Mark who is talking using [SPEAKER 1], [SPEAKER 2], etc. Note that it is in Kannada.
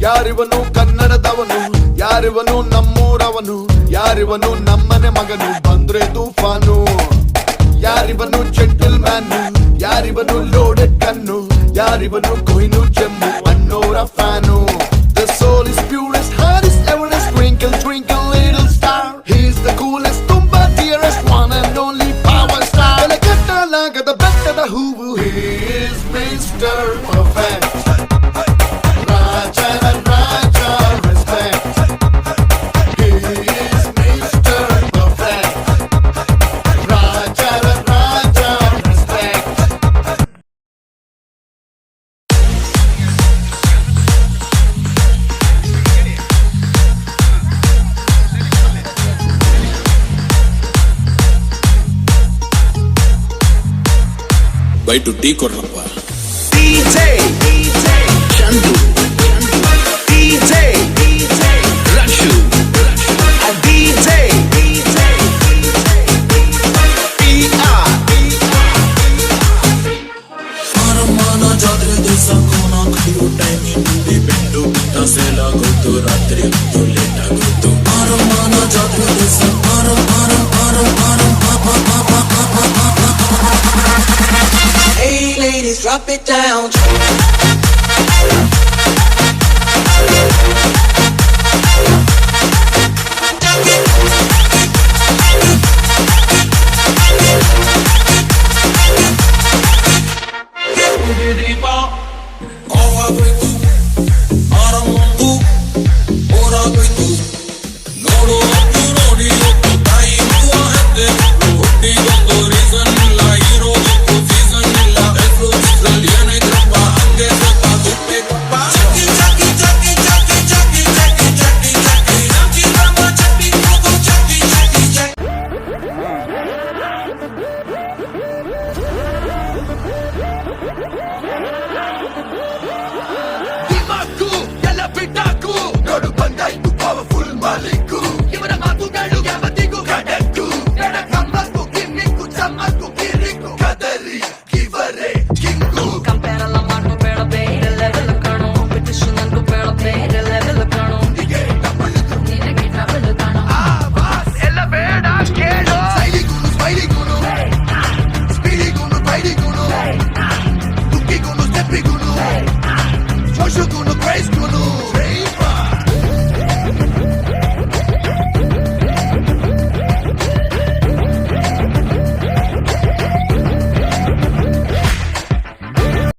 [SPEAKER 1] ಯಾರಿವನು ಕನ್ನಡದವನು, ಯಾರಿವನು ನಮ್ಮೂರವನು, ಯಾರಿವನು ನಮ್ಮನೆ ಮಗನು, ಬಂದ್ರೆ ತೂಫಾನು. ಯಾರಿವನು ಜೆಂಟಲ್ ಮ್ಯಾನು, ಯಾರಿವನು ಲೋಡೆಡ್ ಕನ್ನು, ಯಾರಿವನು ಕೊಹಿನೂರ್ ಜಮ್ಮು ಅನ್ನೋರ fan. The soul is purest, hardest, everest, twinkle twinkle little star. He is the coolest, ತುಂಬಾ dearest, one and only power star. ಕಟ್ಟಲಾಗದ ಬೆಟ್ಟದ ಹೂವು, he is Mr. Perfect.
[SPEAKER 2] By two tea ಕೊಡ್ರಪ್ಪ.
[SPEAKER 3] DJ Chandu, DJ Rakshu, DJ PR.
[SPEAKER 2] ಮಾರಮ್ಮನ ಜಾತ್ರೆ ದಿವಸ ಕೋನ ಕಡಿಯೋ ಟೈಮಿನಲ್ಲಿ ಬೆಂಡು ಬಿಟ್ಟ ಸೇಲ ಗೊತ್ತು, ರಾತ್ರಿ ಹೊತ್ತು ಲೇಟ್ ಆಗೋದು. ಮಾರಮ್ಮನ ಜಾತ್ರೆ ದಿವಸ
[SPEAKER 3] Hey ladies, drop it down.
[SPEAKER 2] Ora goitu, ara montu, ora goitu.